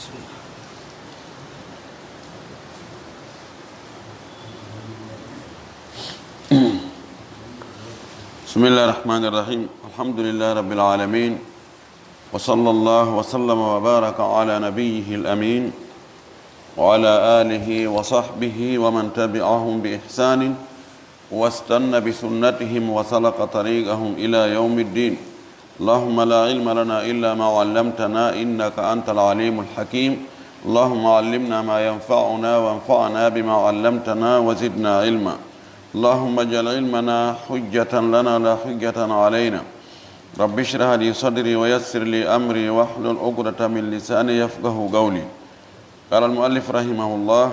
بسم الله الرحمن الرحيم. الحمد لله رب العالمين، وصلى الله وسلم وبارك على نبيه الأمين وعلى آله وصحبه ومن تبعهم بإحسان واستنى بسنتهم وسلك طريقهم إلى يوم الدين. اللهم لا علم لنا إلا ما علمتنا إنك أنت العليم الحكيم. اللهم علمنا ما ينفعنا وانفعنا بما علمتنا وزدنا علما. اللهم اجعل علمنا حجة لنا لا حجة علينا. رب اشرح لي صدري ويسر لي أمري واحلل عقدة من لساني يفقه قولي. قال المؤلف رحمه الله: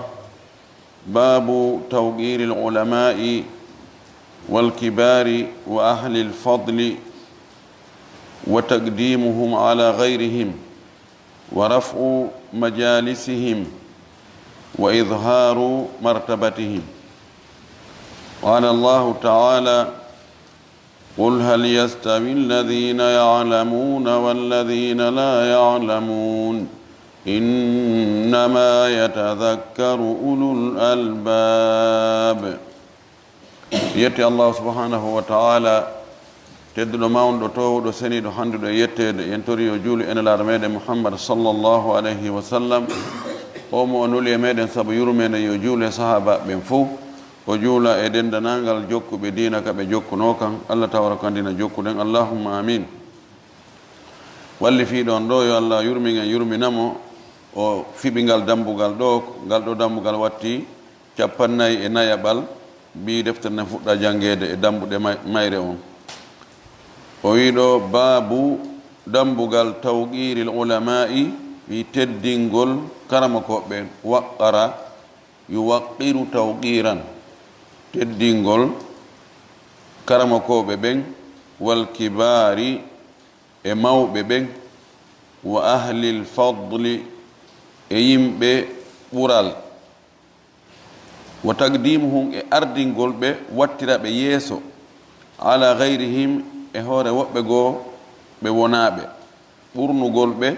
باب توقير العلماء والكبار وأهل الفضل وتقديمهم على غيرهم ورفع مجالسهم وإظهار مرتبتهم. قال الله تعالى: قل هل يستوي الذين يعلمون والذين لا يعلمون إنما يتذكر أولو الألباب. يتي الله سبحانه وتعالى تدل ماون دو تو دو سني دو هاندو دو يتي ينتوري جولي ان الارميد محمد صلى الله عليه وسلم o mo onuli meden sabu yurmene yo juule sahaba ben fu o juula e dendanangal jokkube diina ka be jokkuno kan Allah tabaraka dina jokkuden allahumma amin. walli fi don do yo Allah yurminamo o fibingal dambugal do gal do dambugal watti capannay e nayabal bi deftere fudda jangede e dambude mayre on. o wiɗo baabu dambugal tawqiril ulama'i wi teddingol karamakoɓe waqqara yuwaqqiru tawqiran teddingol karamakoɓe ɓen wal kibari e mawɓe ɓen wa ahlil fadli e yimɓe ɓural wa taqdimuhum e ardingol ɓe wattira ɓe yeeso ala gayrihim e hoore woɓɓe goo ɓe wonaɓe ɓurnugol ɓe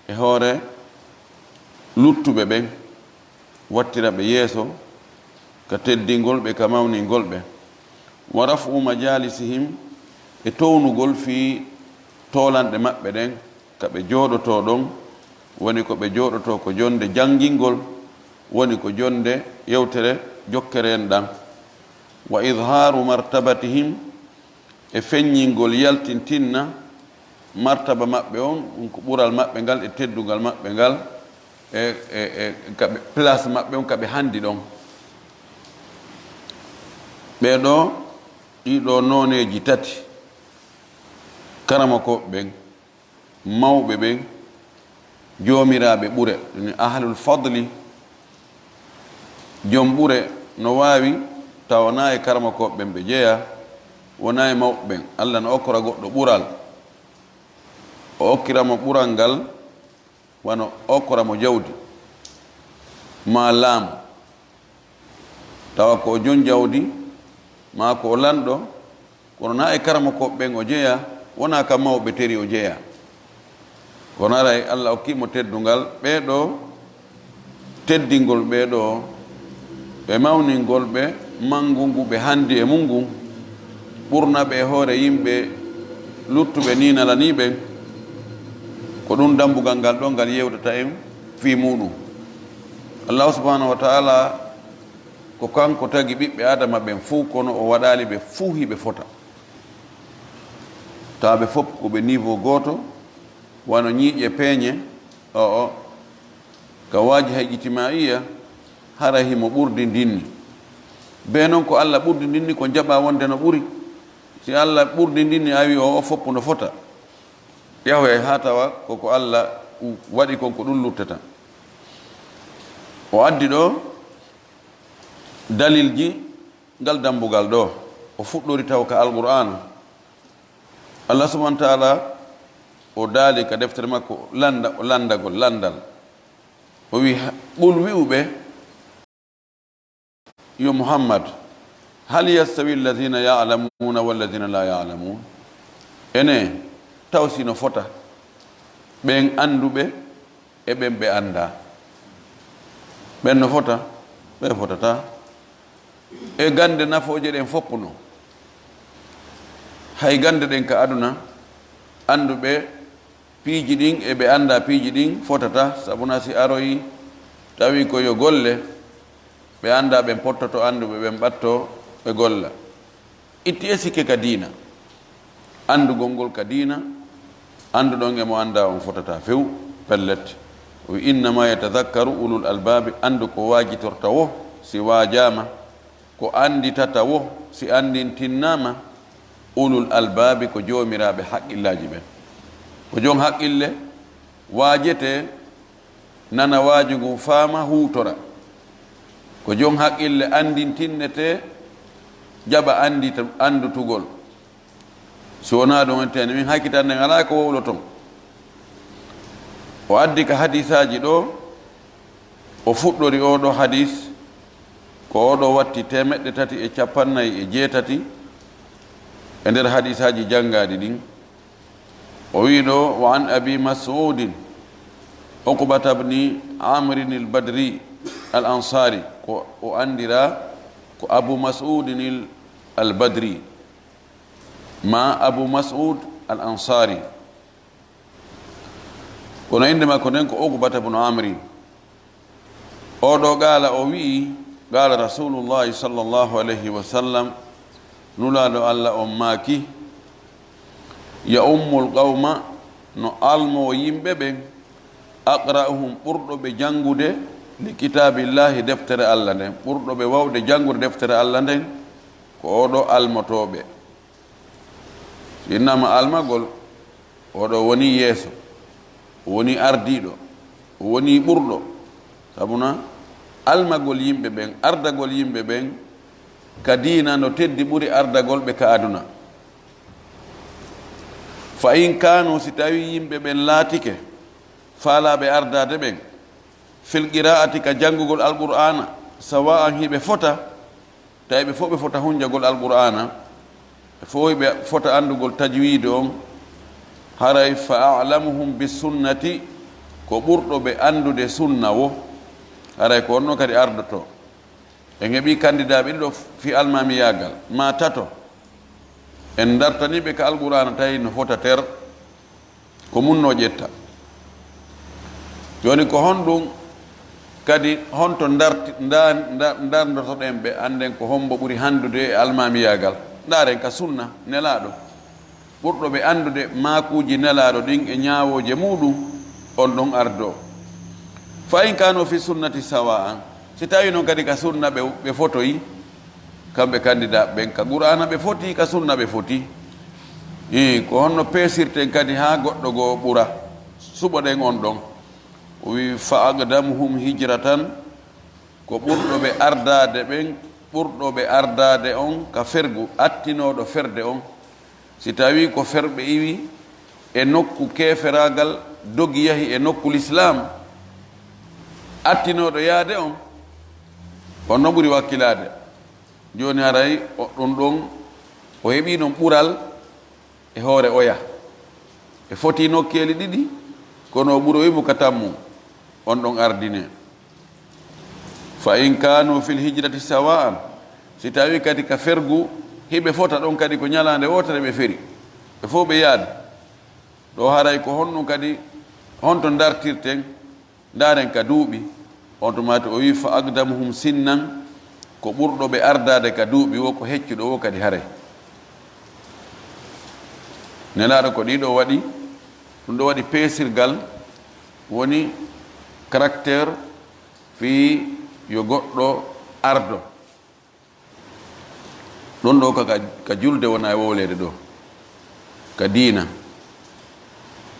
e hoore luttuɓe ɓen wattira ɓe yeeso ka teddingol ɓe ka mawningol ɓe. wa rafu majalisihim e townugol fi tolanɗe maɓɓe ɗen ka ɓe jooɗoto ɗon woni ko ɓe jooɗoto ko jonde jangingol woni ko jonde yewtere jokkere en ɗan. wa idharu martabatihim e feññingol yaltintinna martaba maɓɓe on ɗum ko ɓural maɓɓe ngal e teddugal maɓɓe ngal e kaɓe place maɓɓe on kaɓe handi ɗon. ɓeɗo ɗiɗo noneji tati karama ko ɓen mawɓe ɓen jomiraɓe ɓure ɗum ahlul fadli joom ɓure no wawi tawana e karama ko ɓen ɓe jeeya wona e mawɓe ɓen. Allah no okkora goɗɗo ɓural o okkiramo ɓural ngal wano okkoramo jawdi ma laamu tawa ko o jon jawdi ma ko o lanɗo kono na e karama koɓe ɓen o jeeya wona kam mawɓe teri o jeeya kono aray Allah okkimo teddungal ɓeɗo teddingol ɓeɗo ɓe mawningol ɓe mangungu ɓe handi e mungu ɓurna ɓe hoore yimɓe luttuɓe ninalaniɓe ko ɗum dambugal ngal ɗo ngal yewtata en fi muɗum. Allah subhanahu wa ta'ala ko kanko tagi ɓiɓɓe adama ɓen fuu kono o waɗali ɓe fuu hiɓe fota tawa ɓe fof ko ɓe niveau goto wano ñiiƴe peeñe o ka waji hayjitimaiya hara himo ɓurdi ndinni be noon ko Allah ɓurdi ndinni ko jaɓa wonde no ɓuri. si Allah ɓurdi ndinni awi o foppu no fota yahoya ha tawa koko Allah waɗi konko ɗum luttata. o addi ɗo dalilji ngal dambugal ɗo o fuɗɗori taw ka alqur'an. Allah subhanahu wa ta'ala o daali ka deftere makko landal o wi ɓul wi'uɓe yo Muhammad hal yastawi alladhina ya'lamuna walladhina la ya'lamun ene taw sino fota ɓen anduɓe e ɓen ɓe annda ɓen no fota ɓe fotata e gande nafooje ɗen foppuno hay gande ɗen ka aduna anduɓe piiji ɗin e ɓe annda piiji ɗin fotata sabuna si aroyi tawi ko yo golle ɓe annda ɓen pottoto anduɓe ɓen ɓatto ɓe golla itti e sikke ka diina andugol ngol ka diina anduɗon emo annda on fotata few pellet o innama yatadakkaru ulul albabi andu ko waajitorta wo si waajama ko anditata wo si andintinnama ulul albabi ko joomiraɓe haqqillaji ɓen ko joom haqqille waajete nana waaju ngu faama huutora ko joom haqqille andintinnete jaɓa andutugol so wona ɗum entene min hakkitande ngala ko wowlo ton o addi ka hadisaji ɗo o fuɗɗori oɗo hadis ko oɗo watti 350 e nder hadisaji jangaɗi ɗin o wi ɗo wa an abi masudin uqbata bni amrin al badri al ansari ko o andira ko abu masudin al badri ma abu masud al ansari kono inde makko nden ko uqbata bnu amrin oɗo gaala o wi'i gaala rasulullahi sallllahu alayhi wa sallam nulaɗo allah on maaki ya ummul qawma no almo yimɓe ɓen aqra'uhum ɓurɗo ɓe jangude li kitabillahi deftere allah nden ɓurɗo ɓe wawde jangude deftere allah nden ko oɗo almotoɓe innama almagol oɗo woni yeeso woni ardiɗo woni ɓurɗo sabuna almagol yimɓe ɓen ardagol yimɓe ɓen ka diina no teddi ɓuri ardagol ɓe ka aduna fa in kanu si tawi yimɓe ɓen laatike faalaɓe ardade ɓen fil qira'ati ka janngugol alqur'ana sawa an hiɓe fota tawi ɓe fof ɓe fota hunjagol alqur'ana ɓe fof ɓe fota andugol tajwide on haray fa alamuhum bisunnati ko ɓurɗo ɓe andude sunna wo haray ko onno kadi ardoto en heɓi candidat ɓe ɗiɗo fi almamiyagal ma tato en dartaniɓe ka alqur'ana tawi no fota ter ko munno ƴetta joni ko honɗum kadi honto dardotoɗen ɓe anden ko hombo ɓuri handude e almamiyagal ndaren ka sunna nelaɗo ɓurɗo ɓe andude makuji nelaɗo ɗin e ñawoje muɗum on ɗon ardo fa in kano fi sunnati sawa an si tawi noon kadi ka sunna ɓe fotoyi kamɓe candidat ɓen ka qur'ana ɓe foti ka sunna ɓe foti ko honno peesirten kadi ha goɗɗo goo ɓura suɓoɗen on ɗon o wi fa aqdamuhum hijratan ko ɓurɗo ɓe ardade ɓen ɓurɗo ɓe ardade on ka fergu attinoɗo ferde on si tawi ko ferɓe iwi e nokku keferagal dogi yahi e nokku l'islam attinoɗo yaade on no ɓuri wakkilade joni haray ɗum ɗon o heeɓi ɗon ɓural e hoore oya e foti nokkeli ɗiɗi kono o ɓuroyimo ka tammu on ɗon ardine fa in kanu fil hijrati sawa'an si tawi kadi ka fergu hiɓe fota ɗon kadi ko ñalande wotere ɓe feri ɓe fof ɓe yaade ɗo haray ko honɗum kadi honto dartirten daren ka duuɓi on tumati o wi fa aqdamuhum sinnan ko ɓurɗo ɓe ardade ka duuɓi wo ko heccuɗo wo kadi haray nelaɗo ko ɗiɗo waɗi ɗum ɗo waɗi peesirgal woni caractére fi yo goɗɗo ardo ɗon ɗo ka julde wona e wowlede ɗo ka diina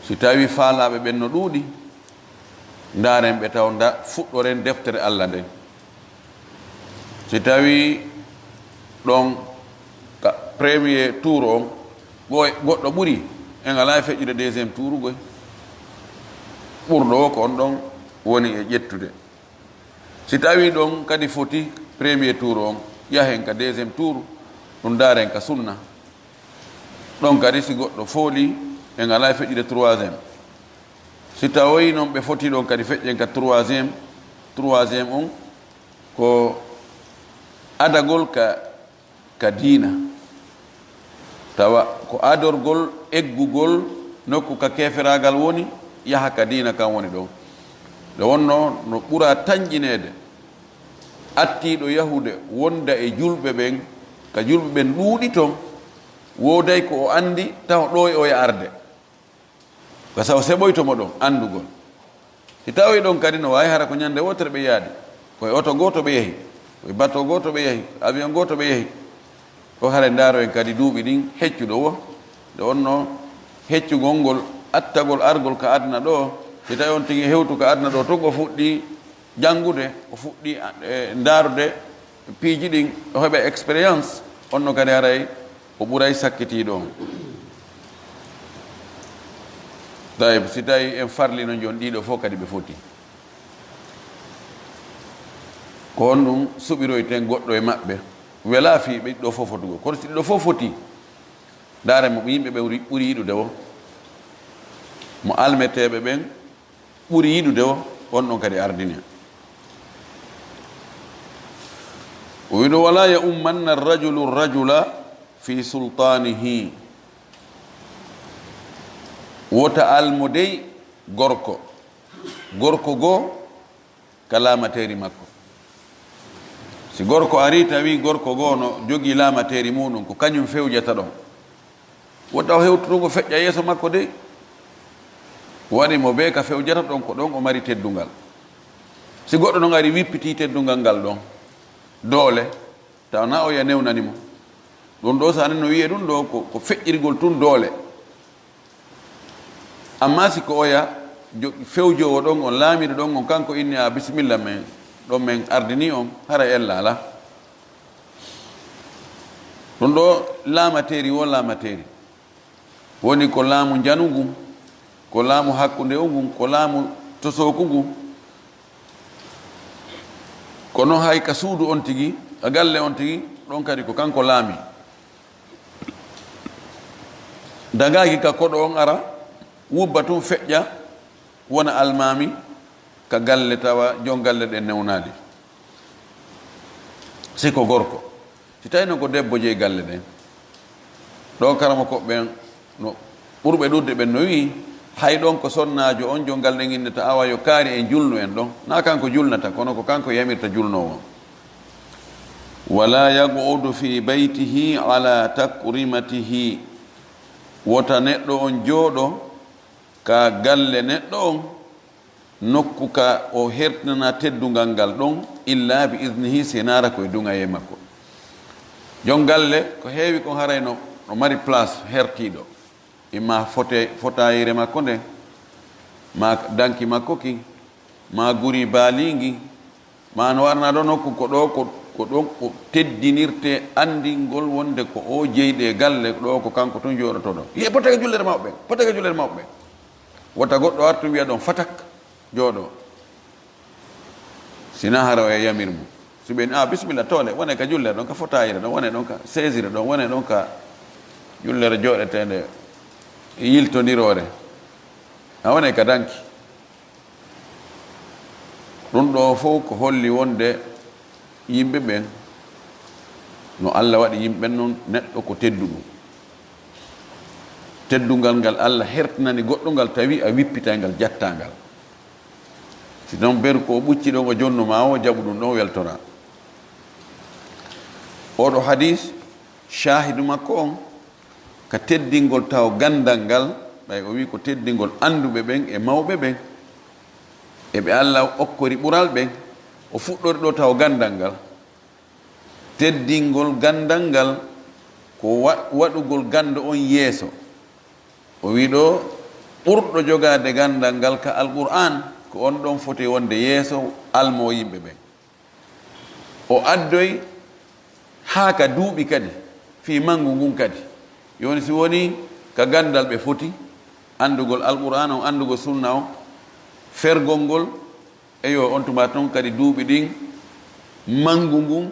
si tawi faalaɓe ɓen no ɗuuɗi ndaren ɓe taw fuɗɗoren deftere allah nden si tawi ɗon ka premier tour on goɗɗo ɓuri en ala e feƴƴude deuxiéme tour goy ɓurɗo o ko on ɗon woni e ƴettude si tawi ɗon kadi foti premier tour on yahen ka deuxiéme tour ɗum daren ka sunna ɗon kadi si goɗɗo fooli en ala e feƴƴude troisiéme si tawoyi noon ɓe foti ɗon kadi feƴƴen ka troisiéme on ko adagol ka diina tawa ko adorgol eggugol nokku ka keferagal woni yaha ka diina kan woni ɗon nde wonno no ɓura tañƴinede attiɗo yahude wonda e julɓe ɓen ka julɓe ɓen ɗuuɗi toon woday ko o andi taw ɗo e o arde ka saw seɓoytomo ɗon andugol si tawi ɗon kadi no wawi hara ko ñande wotere ɓe yaadi koye oto goto ɓe yehi koye bateau goto ɓe yehi avion goto ɓe yehi o hara ndaaro en kadi duuɓi ɗin heccuɗo wo nde wonno heccugol ngol attagol argol ka adna ɗo si tawi on tigi hewtu ka adna ɗo tun o fuɗɗi janngude o fuɗɗi ndaarude piiji ɗin o heɓa expérience onno kadi haray o ɓuray sakkitiiɗo on tawi si tawi en farlino jon ɗiɗo fof kadi ɓe foti ko on ɗum suɓiroyten goɗɗo e maɓɓe wela fi ɓe ɗiɗo fof fotugo kono si ɗiɗo fof foti ndaare mo yimɓe ɓe ɓuri yiɗude o mo almeteɓe ɓen ɓuri yiɗude o on ɗon kadi ardine o wiɗo wala ya ummanna rajulu rajula fi sultanihi wota almodey gorko goo ka laamateri makko si gorko ari tawi gorko goo no jogii laamateri muɗum ko kañum fewjata ɗon wota o hewtutugo feƴƴa yeeso makko dey waɗi mo be ka fewjata ɗon ko ɗon o mari teddungal si goɗɗo ɗon ari wippiti teddungal ngal ɗon doole taw na o ya newnanimo ɗum ɗo sa no wiye ɗum ɗo ko feƴƴirgol tun doole amma si ko oya fewjowo ɗon on laamiɗo ɗon on kanko inni a bisimilla men ɗon men ardini on hara ella ala ɗum ɗo laamateri wo laamateri woni ko laamu janugu ko laamu hakkunde ugu ko laamu tosokugu kono hay ka suudu on tigi a galle on tigi ɗon kadi ko kanko laami dagaki ka koɗo on ara wubba tun feƴƴa wona almami ka galle tawa jon galle ɗen newnadi siko gorko si tawino ko debbo jeyi galle ɗen ɗo karama koɓɓen no ɓurɓe ɗudde ɓen no wi hay ɗon ko sonnajo on jon galle ɗen inneta awa yo kaari en julnu en ɗon na kanko julnata kono ko kanko yamirta julnowo wala yaqudu fi baytihi ala takrimatihi wota neɗɗo on jooɗo ka galle neɗɗo on nokku ka o hertinana teddungal ngal ɗon illa bi idnihi senara koye dungaye makko jon galle ko heewi kon harayno no mari place hertiɗo imma fotayire makko nde ma danki makko ki ma guri baalingi ma no warna ɗo nokku ko ɗo ko ɗon ko teddinirte andingol wonde ko o jeyɗe galle ɗo ko kanko tun jooɗoto ɗo ye potake jullere mawɓe potake jullere mawɓe wota goɗɗo artu wiya ɗon fatak jooɗo sina hara o e yamir mum so ɓeni a bisimilla toole wone ka jullere ɗon ka fotayire ɗon wone ɗon ka saisire ɗon wone ɗon ka jullere jooɗetende yiltodirore a wone ka danki ɗum ɗo fof ko holli wonde yimɓe ɓen no Allah waɗi yimɓe noon neɗɗo ko tedduɗum teddungal ngal Allah hertanani goɗɗo ngal tawi a wippita ngal jatta ngal si noon beru ko ɓucci ɗon o jonnuma o jaɓu ɗum ɗon weltora oɗo hadis shahidu makko on ka teddingol taw gandal ngal ɓay o wi ko teddingol anduɓe ɓen e mawɓe ɓen eɓe Allah okkori ɓural ɓen o fuɗɗori ɗo taw gandal ngal teddingol gandal ngal ko waɗugol gando on yeeso o wi ɗo ɓurɗo jogade gandal ngal ka alqur'an ko on ɗon foti wonde yeeso almo yimɓe ɓen o addoy haa ka duuɓi kadi fi mangu ngun kadi yoni si woni ka gandal ɓe foti andugol alqur'an on andugol sunna on fergol ngol eyo on tuma toon kadi duuɓi ɗin mangu ngun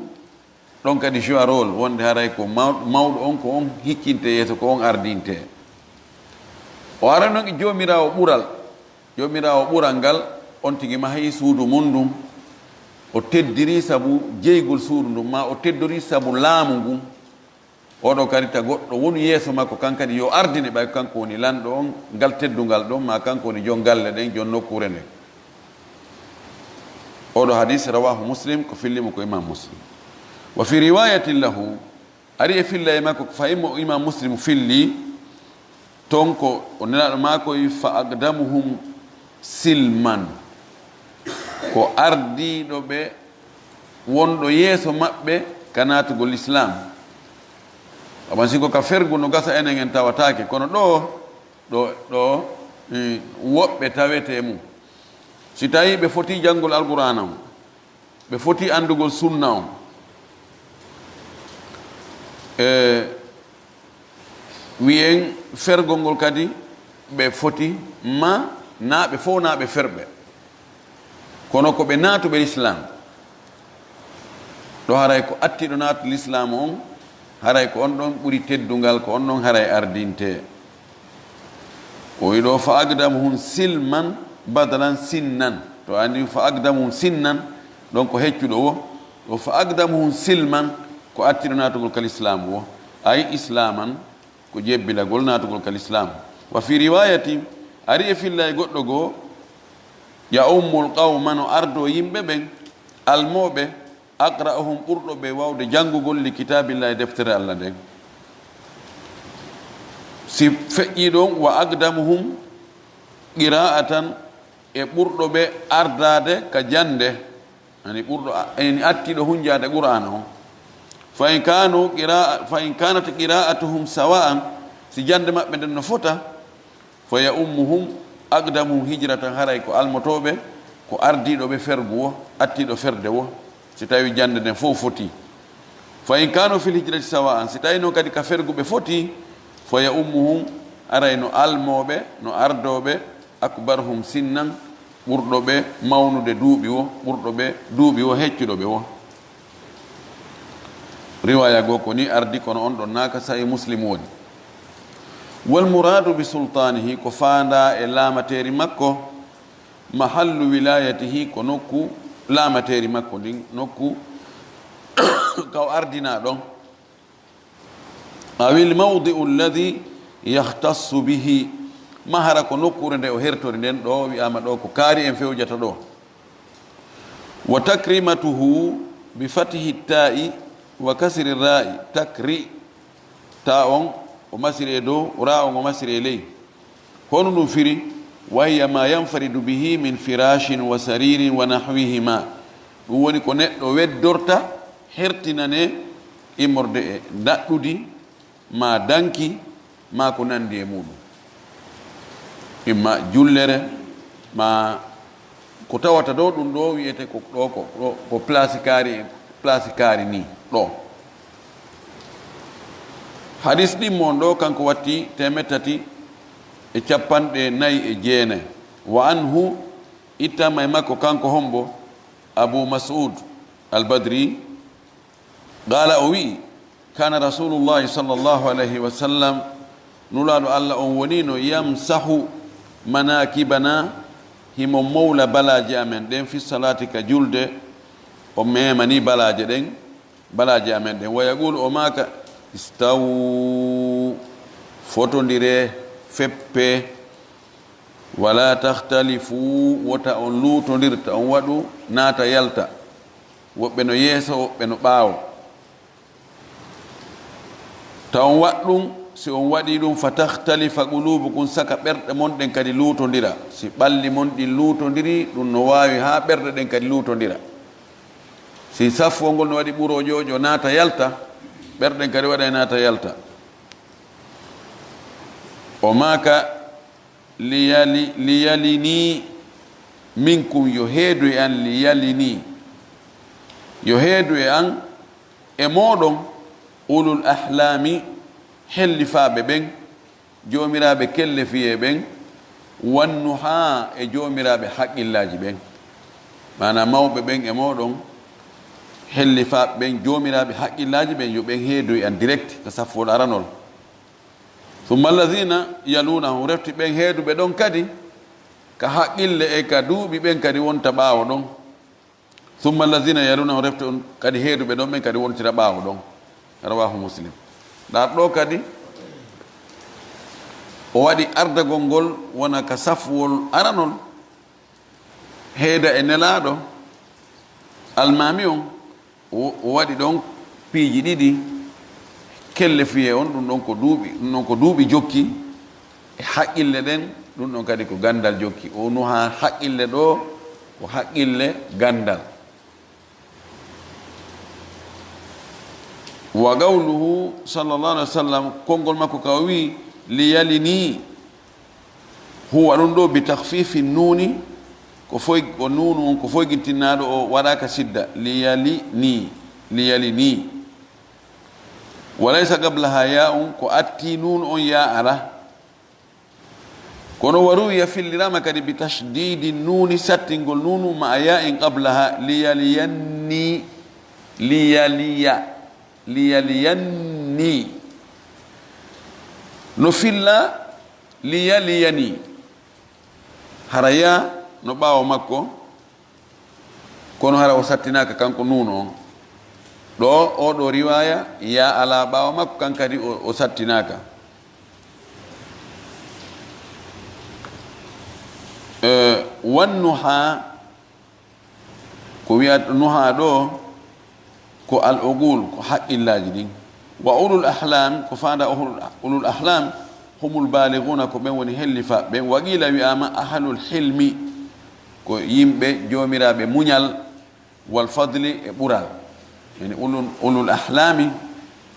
ɗon kadi joue rôle wonde haray ko mawɗo on ko on hiccinte yeeso ko on ardinte o ara noon e joomirawo ɓural jomirawo ɓural ngal on tigi mahayi suudu mum ndum o teddiri sabu jeygol suudu ndum ma o teddori sabu laamu ngun oɗo kadi ta goɗɗo woni yeeso makko kankadi yo ardine ɓay kanko woni lanɗo on ngal teddungal ɗon ma kanko woni jon galle ɗen jon nokkure nden oɗo hadis rawahu muslim ko fillimo ko imam muslim wa fi riwayatin lahu ari e filla e makko fa imam muslim filli ton ko o nelaɗo makoy fa aqdamuhum silman ko ardiɗo ɓe wonɗo yeeso maɓɓe ka natugol l'islam aban siko ka fergu no gasa enen en tawatake kono ɗo woɓɓe tawete mum si tawi ɓe foti janngol alqur'ana o ɓe foti andugol sunna o wiyen fergol ngol kadi ɓe foti ma naɓe fof naɓe ferɓe kono ko ɓe naatuɓe l'islam ɗo haray ko attiɗo naatu l'islam on haray ko on ɗon ɓuri teddungal ko on ɗon haray ardinte o wiɗo fa agdamuhum silman badalan sinnan to andi fa agdamuhum sinnan ɗon ko heccuɗo wo ɗo fa agdamuhum silman ko attiɗo naatugol kal islam wo ay islaman ko jebbilagol naatugol kal islam wa fi riwayati ari e filla e goɗɗo goo ya ummul qawma no ardo yimɓe ɓen almoɓe aqra'uhum ɓurɗo ɓe wawde janngugol li kitabillah e deftere allah nden si feƴƴi ɗon wa agdamuhum qira'atan e ɓurɗo ɓe ardade ka jande ani ɓurɗo en attiɗo hunjade qur'ana o fa in kanat qira'atuhum sawa'an si jande maɓɓe nden no fota fa ya ummuhum agdamuhum hijratan haray ko almotoɓe ko ardiɗo ɓe fergu wo attiɗo ferde wo si tawi jande nden fof foti fa in kanu fil hijrati sawa'an si tawi no kadi ka ferguɓe foti fa ya ummuhum aray no almoɓe no ardoɓe akbarhum sinnan ɓurɗo ɓe mawnude duuɓi wo ɓurɗo ɓe duuɓi wo heccuɗo ɓe wo riwaya goo ko ni ardi kono on ɗon naaka sahi muslim woni wal muradu bi sultanihi ko faanda e laamateri makko mahallu wilayatihi ko nokku laamateri makko ndin nokku kaw ardina ɗon awil mawdi'u alladi yahtassu bihi mahara ko nokkure nde o hertori nden ɗo wiyama ɗo ko kaari en fewjata ɗo wa takrimatuhu bi fatihi ta'i wa kasri ra'i takri ta on o masiri e dow ra on o masiri e ley hono ɗum firi wahiya ma yanfaridu bihi min firashin wa saririn wa nahwihima ɗum woni ko neɗɗo weddorta hertinane immorde e daɗɗudi ma danki ma ko nandi e muɗum imma jullere ma ko tawata dow ɗum ɗo wiyete ko ɗo ko place kaari ni ɗo hadis ɗimmon ɗo kanko watti 349 wa anhu ittama e makko kanko hombo abu mas'ud al-badri qala o wi kana rasulullahi sallllahu alayhi wa sallam nulaɗo allah on woni no yamsahu manakibana himo mawla balaji amen ɗen fi salati ka julde o memani balaje ɗen balaji amen ɗen wa yaqulu o maka istawu fotodire feppe wala tahtalifu wota on lutodirta on waɗu naata yalta woɓɓe no yeeso woɓɓe no ɓaawo ta on waɗɗum si on waɗi ɗum fa tahtalifa qulubukum saka ɓerɗe mon ɗen kadi luutodira si ɓalli mon ɗin luutodiri ɗum no wawi ha ɓerɗe ɗen kadi luutodira si safo ngol no waɗi ɓurojojo naata yalta ɓerɗen kadi waɗa naata yalta o maka liyalini minkum yo heedu e an liyalini yo heedu e an e moɗon ulul ahlami hellifaɓe ɓen jomiraɓe kelle fiye ɓen wannu ha e jomiraɓe haqqillaji ɓen mana mawɓe ɓen e moɗon hellifaɓe ɓen jomiraɓe haqqillaji ɓen yo ɓen heedoy en direct ko saffoɗo aranol thumma alladina yalunahum refti ɓen heeduɓe ɗon kadi ka haqqille e ka duuɓi ɓen kadi wonta ɓaawo ɗon summa allazina yaluna refte on kadi heeduɓe ɗon ɓen kadi wontira ɓaawo ɗon rawahu muslim ɗar ɗo kadi o waɗi ardagol ngol wona ka safwol aranol heeda e nelaaɗo almami on o waɗi ɗon piiji ɗiɗi kelle fiye on ɗum ɗon ko duuɓi jokki e haqqille ɗen ɗum ɗon kadi ko gandal jokki o nuha haqqille ɗo ko haqqille gandal wa gawluhu sallallahu alaihi wasallam konngol makko ka wi liyalini huwa ɗum ɗo bi tahfifi nuni ko foy ko nunu on ko foygintinnaɗo o waɗaka sidda liyalini walaysa qablaha ya'un ko atti nunu on ya ala kono waruya fillirama kadi bi tashdidi nuni sattingol nunu ma ya'in qablaha liyaliyanni no filla liyaliyani haraya no ɓaawo makko kono hara o sattinaka kanko nuno on ɗo oɗo riwaya ya ala ɓaawo makko kankadi o sattinaka wannuha ko wiya nuha ɗo ko al ogul ko haqqillaji ɗin wa ulul ahlam ko fanda ulul ahlam humul balighuna ko ɓen woni hellifa ɓen waqila wiyama ahlul hilmi ko yimɓe jomiraɓe muñal wal fadli e ɓural yani ulul ahlami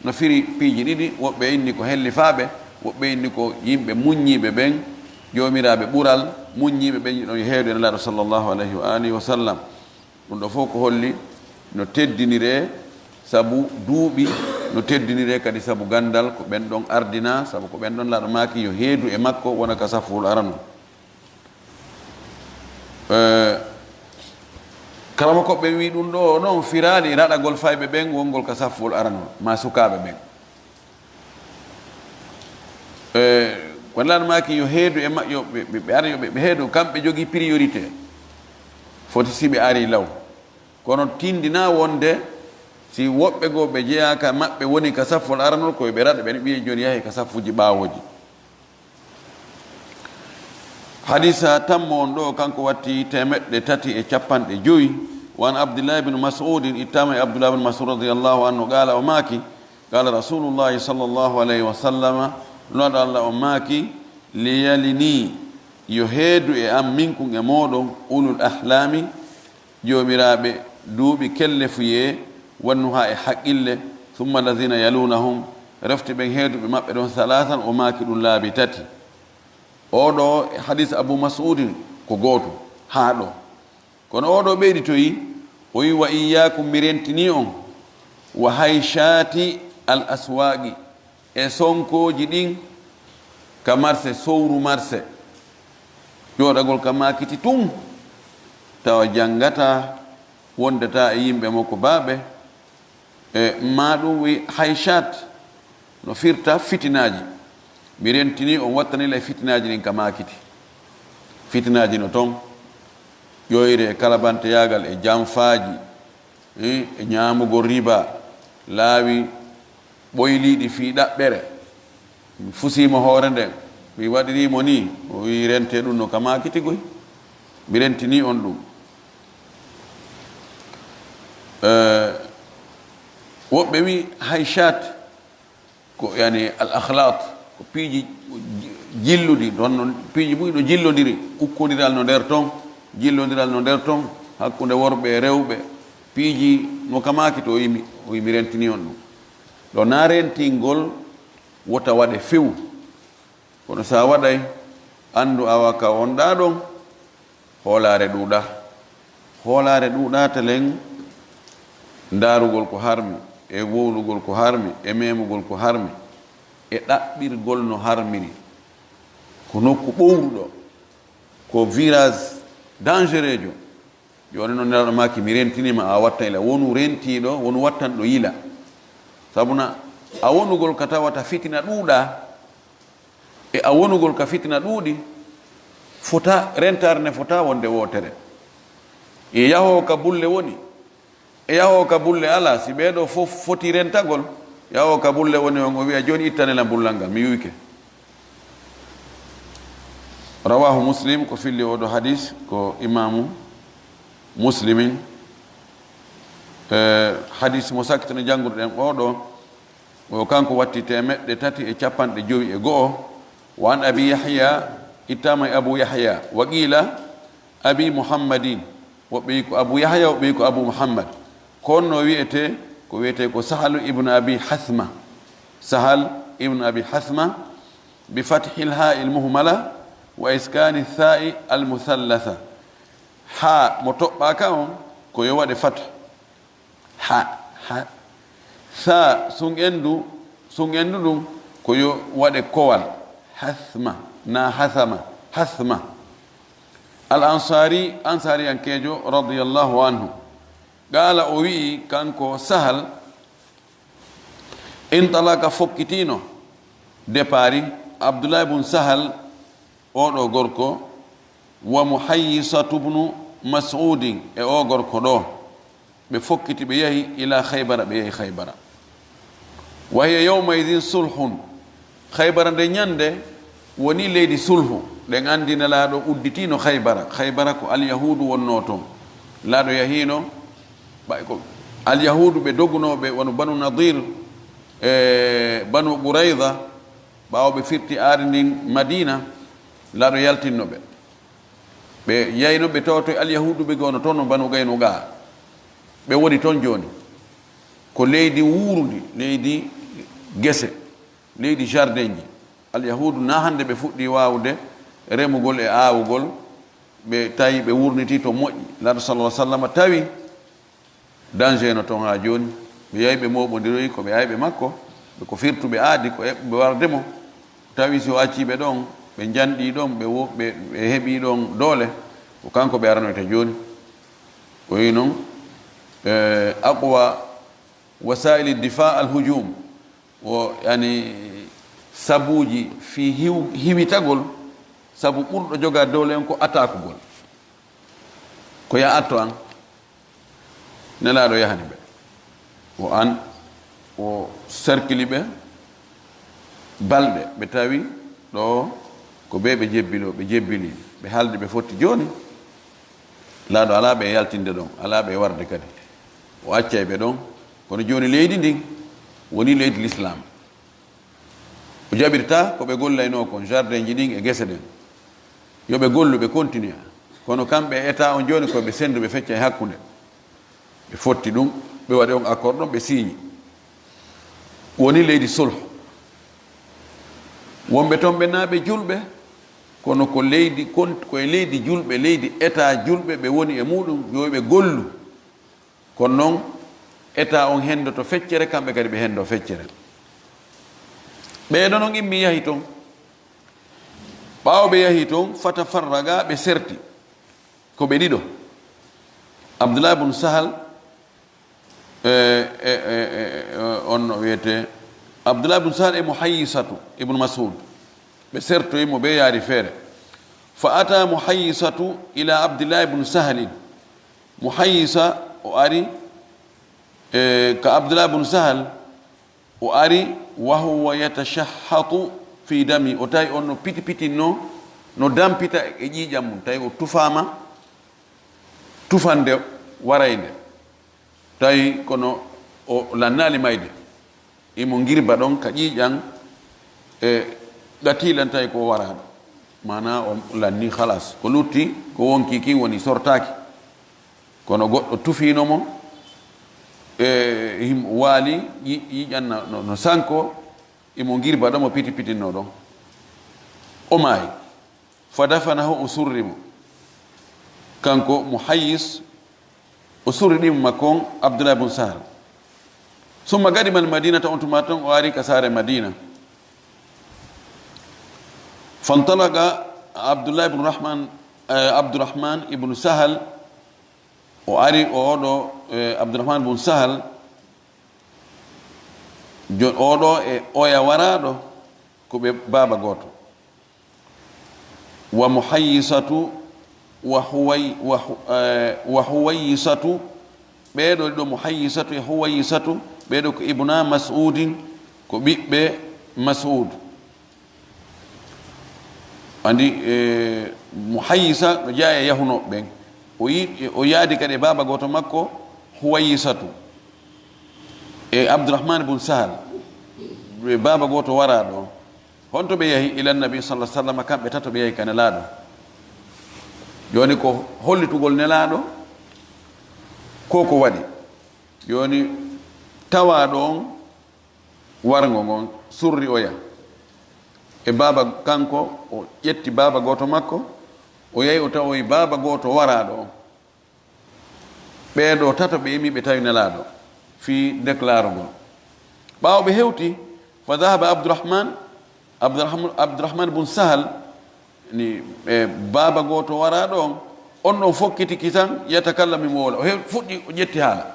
no firi piiji ɗiɗi woɓɓe inni ko hellifaɓe woɓɓe inni ko yimɓe muññiɓe ɓen jomiraɓe ɓural muññiɓe ɓen ɗon heewde nelaɗo sallllahu alayhi wa alihi wa sallam ɗum ɗo fof ko holli no teddinire sabu duuɓi no teddinire kadi sabu gandal ko ɓen ɗon ardina sabu ko ɓen ɗon laaɗo maaki yo heedu e makko wona ka saful arano kalama koɓe wi ɗum ɗo noon firali raɗagol fayɓe ɓen wongol ka safol aranol ma sukaɓe ɓen ko laaɗo maaki yo heedu e yo ɓe ara yoɓe heedu kamɓe jogii priorité foti si ɓe ari law kono tindina wonde si woɓɓe goo ɓe jeyaka maɓɓe woni ka saffol aranol koye ɓe raɗa ɓen ɓiye joni yahi ka saffuji ɓaawoji hadisa tammo on ɗo kanko watti 350 wan abdillah ibn mas'udin ittama e abdullah ibn mas'ud radiallahu anhu qala o maaki qala rasulullahi sallllahu alayhi wa sallama noɗo allah o maaki liyalini yo heedu e am minkun e moɗon ulul ahlami jomiraɓe duuɓi kellefuye wannu ha e haqqille summa alladina yalunahum refti ɓen heeduɓe maɓɓe ɗon salasan o maaki ɗum laabi tati oɗo hadis abou mas'udin ko gooto haa ɗo kono oɗo ɓeyɗitoyi o wi wa iyakum mi rentini on wa hayshati al aswaqi e sonkoji ɗin ka marse sowru marse jooɗagol ka makiti tum tawa janngata wondata e yimɓe makko baaɓe e ma ɗum wi hayshat no firta fitinaji mi rentini on wattanila e fitinaji ɗin ka makiti fitinaji no toon ƴoyre e kalabanteyagal e janfaji e ñamugo riba laawi ɓoyliɗi fii ɗaɓɓere mi fusima hoore nden mi waɗirimo ni o wi rente ɗum no ka makiti goy mi rentini on ɗum woɓɓe wi hayshat ko yani al akhlat ko piiji jilludi ɗon noon piiji ɓuyi ɗo jillodiri ukkodiral no nder toon jillodiral no nder toon hakkude worɓe e rewɓe piiji no kamaki to o yimi rentini on ɗum ɗo na rentingol wota waɗe few kono sa waɗay andu awa ka wonɗa ɗon hoolare ɗuuɗa telen ndaarugol ko harmi e wowlugol ko harmi e memugol ko harmi e ɗaɓɓirgol no harmiri ko nokku ɓowruɗo ko virage dangereux jo joni noon nelaɗo maki mi rentinima a watta ila wonu rentiɗo wonu wattanɗo yila sabuna a wonugol ka tawata fitina ɗuuɗa e a wonugol ka fitina ɗuuɗi fota rentar ne fota wonde wotere e yaho ka bulle woni e yaho ka bulle ala si ɓeɗo fof foti rentagol yaho ka bulle woni on o wiya joni ittanela bullal ngal mi yuyke rawahu muslim ko filli oɗo hadis ko imamu muslimin hadis mo sakkitino jangguɗen oɗo o kanko watti 351 wa an abi yahya ittama abu yahya wa qila abi muhammadin woɓɓe ko abu yahya woɓɓe ko abu muhammad konno wiyete ko wiyete ko sahal ibnu abi hasma sahal ibnu abi hasma bi fathi lha'i lmuhmala wa iskani thai almuthallatha ha mo toɓɓaka on ko yo waɗe fat ha sa sungendu ɗum ko yo waɗe kowal hasma na hasama hasma al ansari ankejo radiyallahu anhu qala o wi kanko sahal intalaka fokkitino dépari abdullah ibn sahal oɗo gorko wa muhayyisatu bnu mas'udin e o gorko ɗo ɓe fokkiti ɓe yahi ila haybara ɓe yahi haybara wa hiya yawmaidin sulhun haybara nde ñande woni leydi sulhu ɗen andina laaɗo udditino haybara ko alyahudu wonno toon laaɗo yahino ɓay ko alyahudu ɓe dogunoɓe wono banu nadir e banu ɓurayda ɓawo ɓe firti aari ndin madina laaɗo yaltinno ɓe yayno ɓe tawa to alyahudu ɓe gono toon no banu gayno ga ɓe woni toon joni ko leydi wuurudi leydi gese leydi jardin ji alyahudu na hande ɓe fuɗɗi wawde remugol e aawugol ɓe tawi ɓe wurniti to moƴƴi laaɗo sallah sallam tawi danger no toon ha joni ɓe yahi ɓe moɓodiroyi koɓe ayɓe makko ɓe ko firtuɓe aadi ko eɓɓe wardemo tawi so acciɓe ɗon ɓe janɗi ɗon ɓe heeɓi ɗon doole ko kanko ɓe aranoyta joni o wi noon aqwa wasaili difa al hujum o yani sabuji fi hiwitagol sabu ɓurɗo joga dowle en ko attaque gol ko ya atto an nelaɗo yahani ɓe o an o cercle ɓe balɗe ɓe tawi ɗo ko ɓe ɓe jebbili ɓe haalde ɓe fotti joni laaɗo ala ɓe yaltinde ɗon ala ɓe warde kadi o accay ɓe ɗon kono joni leydi ndin woni leydi l'islam o jaɓirta ko ɓe gollayno kon jardin ji ɗin e gese ɗen yoɓe gollu ɓe continue kono kamɓe état on joni koɓe sendu ɓe fecca e hakkude ɓe fotti ɗum ɓe waɗi on accord ɗon ɓe signi woni leydi sulh wonɓe toon ɓe naaɓe julɓe kono ko leydi koye leydi julɓe leydi état julɓe ɓe woni e muɗum yoɓe gollu kono noon état on hendoto feccere kamɓe kadi ɓe hendo feccere ɓeeɗo noon immi yahi toon ɓaawo ɓe yahi toon fata farraga ɓe serti ko ɓe ɗiɗo abdoullah ibnu sahal on no wiyete abdoullah ibnu sahal e muhayyisatu ibnu masud ɓe sertoyimo ɓe yaari feere fa ata muhayyisatu ila abdillah ibnu sahalin muhayyisa o ari ka abdullah ibnu sahal o ari wa huwa yatashahhatu fi dami o tawi on no pitipitinno no dampita e ƴiiƴam mum tawi o tufama tufande warayde tawi kono o lannali mayde imo girba ɗon ka ƴiiƴan e ɗatilan tawi ko waraɗo mana o lanni halas ko lutti ko wonki ki woni sortaki kono goɗɗo tufinomo e him waali yiƴan no sanko imo girba ɗo mo piti pitinno ɗon o maayi fa dafanahu o surrimo kanko muhayyis o surriɗimo makko on abdoullah ibne sahal summa gadima al madinata on tuma ton o ari ka saare madina fantalaga abdoullah ibnu rahman abdourahman ibnu sahal o ari o oɗo abdourahman ibnu sahal oɗo e oya waraɗo ko ɓe baaba goto wa muhayyisatu wa huwayyisatu ɓeeɗo ɗo muhayyisatu e huwayyisatu ɓeeɗo ko ibna mas'udin ko ɓiɓɓe mas'ud andi muhayyisa no jeeya e yahunoɓe ɓen o yaadi kadi e baaba goto makko huwayyisatu e abdourahmane bun sahal ɓe baaba goto wara ɗo honto ɓe yahi ila nabi sallah sallam kamɓe tato ɓe yahi ka nelaɗo joni ko hollitugol nelaɗo ko waɗi joni tawaɗo on wargo ngon surri oya e baaba kanko o ƴetti baaba goto makko o yahi o tawoyi baaba goto waraɗo on ɓeɗo tato ɓe imi ɓe tawi nelaɗo fi déclare ngol ɓawo ɓe hewti fa dahaba abdourahmane bun sahal ni baaba goto waraɗo on ɗon fokkitiki tan yatakallam mi woola o fuɗɗi o ƴetti haala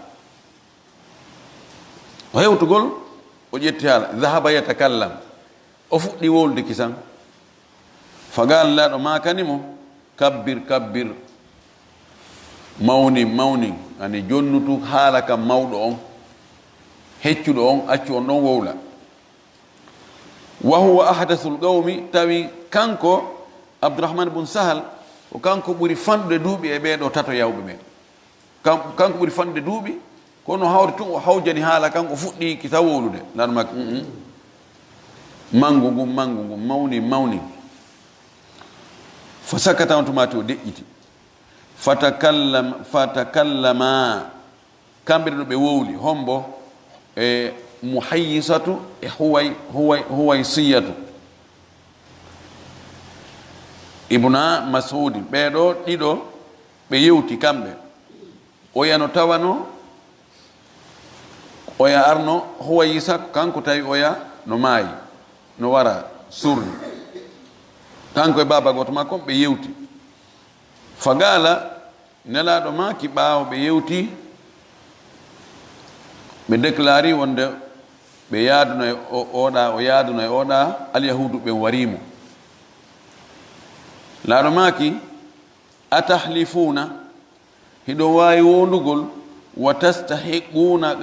o hewtugol o ƴetti haala dahaba yatakallam o fuɗɗi woldiki tan fagal laɗo makanimo kabbir mawni ani jonnutu haala kam mawɗo on heccuɗo on accu on ɗon wowla wa huwa ahdathul qawmi tawi kanko abdourahmane bun sahal ko kanko ɓuri fanɗude duuɓi e ɓeeɗo tato yawɓe ɓen kanko ɓuri fanɗude duuɓi kono hawri tun o hawjani haala kanko fuɗɗi ki taw wowlude laɗo makko mangu ngum mawni fa sakata on tumati o deƴƴiti fatakallama kamɓe ɗo ɓe wowli hombo e muhayyisatu e huwaysiyatu ibna masudi ɓeɗo ɗiɗo ɓe yewti kamɓe oya no tawano oya arno huwayisa kanko tawi oya no maayi no wara surri kanko e baba goto makko ɓe yewti fagala nelaɗo maki ɓaawo ɓe yewti ɓe déclari wonde ɓe yaaduno e oɗa o yaaduno e oɗa alyahudu ɓen warimo laaɗo maki atahlifuna hiɗo wawi wondugol wa tastahiquna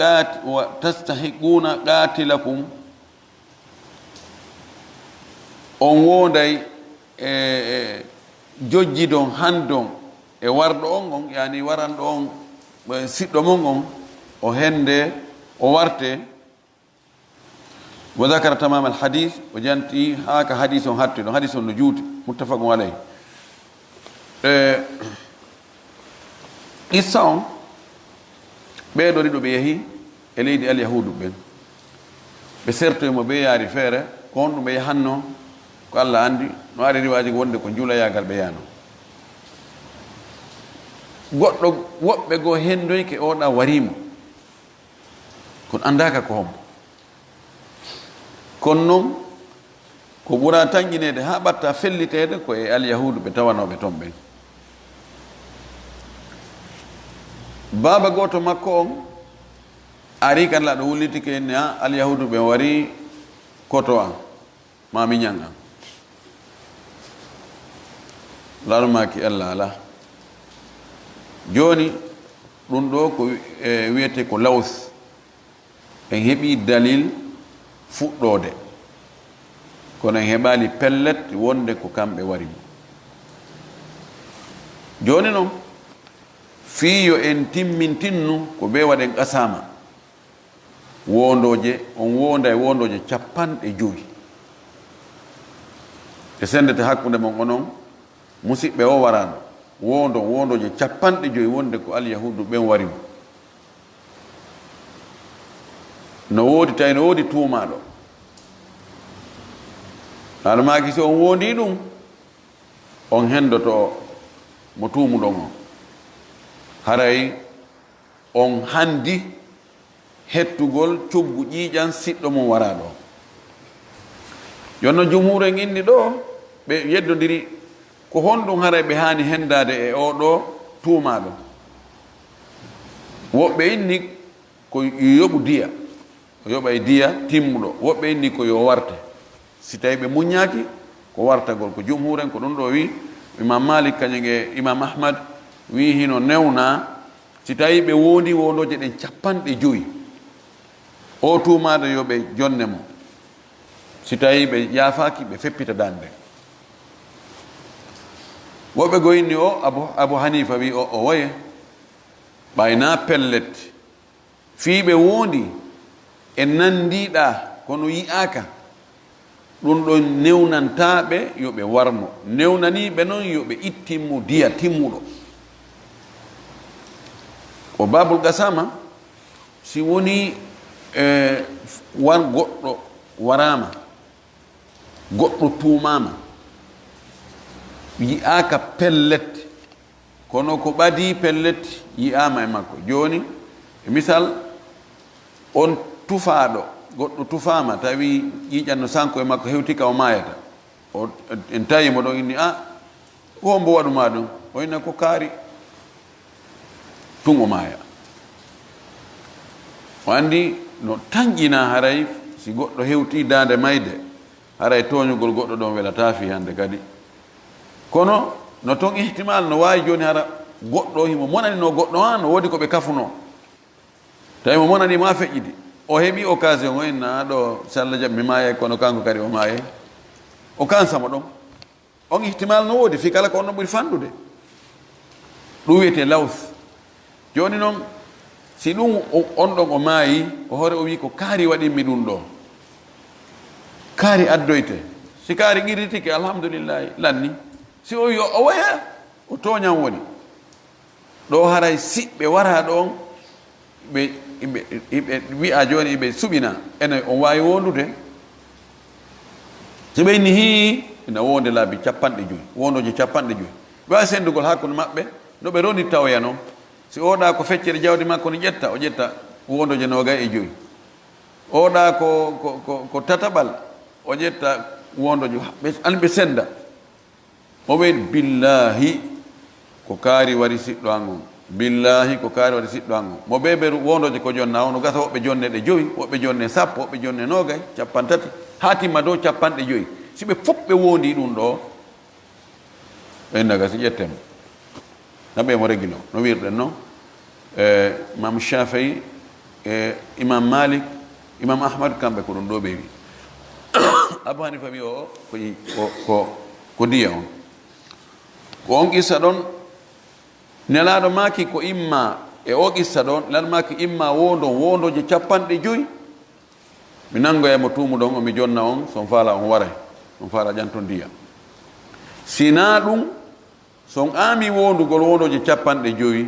qatilakum on wonday e jojjidon handon e warɗo on on yani waranɗo on siɗɗo mon on o hende o warte wa dakara tamam al hadith o janti haka hadith on hatti ɗon hadith on no juuti muttafaqun alayh qissa on ɓeeɗo ɗiɗo ɓe yeehi e leydi alyahudu ɓen ɓe sertoymo ɓe yaari feere ko on ɗum ɓe yahanno ko allah andi no ari riwaji wonde ko juulayagal ɓe yano goɗɗo woɓɓe goo hendoyke oɗa warimo kono andaka ko hombo kono noon ko ɓura tanƴinede ha ɓatta fellitede ko e alyahudu ɓe tawanoɓe toon ɓen baba goto makko on ari kan laɗo wullitike enne a alyahudu ɓe wari koto an mami ñang an larmaki allah ala joni ɗum ɗo ko wiyete ko laws en heeɓi dalil fuɗɗode kono en heɓali pellet wonde ko kamɓe warimo joni noon fiyo en timmintinnu ko ɓe waɗen qasama wondoje on wonda e wondoje 50 e sendete hakkude mon onon musidɓe o warano wondoje 50 wonde ko alyahudu ɓen warimo no woodi tawi no woodi tuumaɗo almaki so on wondi ɗum on hendoto mo tuumuɗon on haray on handi hettugol coggu ƴiiƴan siɗɗo mum waraɗo jonno jumhur en inni ɗo ɓe yeddodiri ko honɗum haray ɓe hani hendade e oɗo tuumaɗo woɓɓe inni ko yoɓu diya o yoɓa e diya timmuɗo woɓɓe inni ko yo warte si tawi ɓe muññaki ko wartagol ko jumhuren ko ɗum ɗo wi imam malik kañum e imam ahmad wi hino newna si tawi ɓe wondi wondoje ɗen 50 o tumade yo ɓe jonne mo si tawi ɓe yaafaki ɓe feppita dande woɓɓe goyinni o abou hanifa wi o woye ɓayna pellet fiiɓe wondi e nandiɗa kono yi'aka ɗum ɗon newnantaɓe yo ɓe warmo newnaniɓe noon yo ɓe ittimmo diya timmuɗo o babul gasama si woni war goɗɗo warama goɗɗo tumama yi'aka pellet kono ko ɓadi pellet yi'ama e makko joni e misal on tufaɗo goɗɗo tufama tawi ƴiƴanno sanko e makko hewtika o mayata en tawimo ɗon inni hombo waɗuma ɗum o inna ko kaari tun o maya o andi no tanƴina haray si goɗɗo hewti dande mayde haray toñugol goɗɗo ɗon welata fi hande kadi kono no ton ihtimal no wawi joni hara goɗɗo himo monanino goɗɗo ha no woodi ko ɓe kafuno tawi mo monanimo ha feƴƴidi o heeɓi occasion o inna ɗo so Allah jaɓi mi maye kono kanko kadi o maye o kansamo ɗon on ihtimal no woodi fi kala ko onno ɓuri fanɗude ɗum wiyete laws joni noon si ɗum on ɗon o maayi o hoore o wi ko kaari waɗinmi ɗum ɗo kaari addoyte si kaari qirritike alhamdulillahi lanni si o wi o waya o toñan woni ɗo haray siɓɓe wara ɗon ɓe wi'a joni ɓe suɓina ene on wawi wondude so ɓe inni hi ina wonde laabi 50 wondoje 50 ɓe wawi sendugol hakkude maɓɓe no ɓe roni tawya noon si oɗa ko feccere jawdi makko ni ƴetta o ƴetta wondoje 25 oɗa ko tataɓal o ƴetta wondoje an ɓe senda o ɓe billahi ko kaari wari siɗɗo an on billahi ko kaari wari siɗɗo an on mo ɓe wondoje ko jonna o no gasa woɓɓe jonne ɗe 5 woɓɓe jonne 10 woɓɓe jonne 20 50 ha timma dow 50 si ɓe fof ɓe wondi ɗum ɗo ɓe naga si ƴettemo naɓe mo regilo no wirɗen noon imam Shafi'i imam Malik imam Ahmad kamɓe ko ɗum ɗo ɓe wi Abu Hanifa wi ko diya on ko on qissa ɗon nelaɗo maki ko imma e o qissa ɗon nelaɗo maki imma wondoje 50 mi nangoyamo tumuɗon omi jonna on son faala on waray on faala ƴanton diya sina ɗum son ami wondugol wondoje 50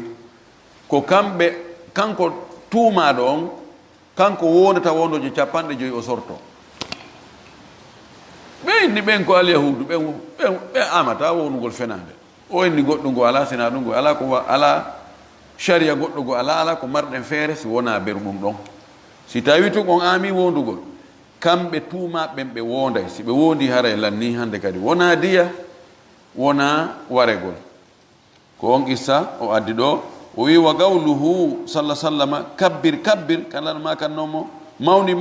ko kanko tuumaɗo on kanko wondata wondoje 50 o sorto ɓe inni ɓen ko alyahudu ɓe amata wonugol fenade o inni goɗɗo ngo ala sina ɗum ngo ala ko ala sharia goɗɗo ngo ala ko marɗen feere si wona berɗum ɗon si tawi tun on ami wondugol kamɓe tuumaɓen ɓe wonday si ɓe wondi haray lanni hande kadi wona diya wona waregol ko on qissa o addi ɗo o wi wa gawluhu sallah sallama kabbir kalanma kannomo mawni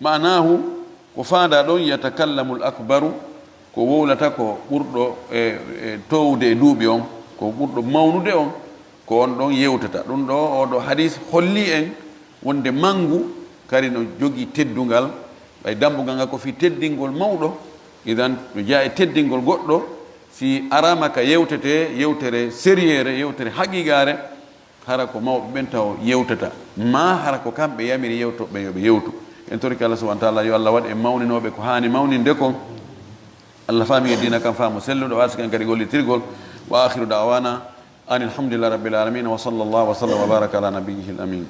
manahu ko faada ɗon yatakallamu l akbaru ko wowlata ko ɓurɗo e towde e duuɓi on ko ɓurɗo mawnude on ko on ɗon yewtata ɗum ɗo oɗo hadis holli en wonde mangu kadi no jogii teddungal ɓay dambugal ngal ko fi teddingol mawɗo idan no jaa e teddingol goɗɗo si arama ka yewtete yewtere sériére yewtere haqiqare hara ko mawɓe ɓen taw yewtata ma hara ko kamɓe yamiri yewtoɓe yoɓe yewtu en torki Allah subhanahu wa ta'ala yo Allah waɗ e mawninoɓe ko hani mawninde ko Allah faami e dina kam faamu selluɗo wasiken kadi gollitirgol wa akhiru da'wana an alhamdulillahi rabbil alamin wa sallallahu wa sallam wa baraka ala nabiyyihi al amin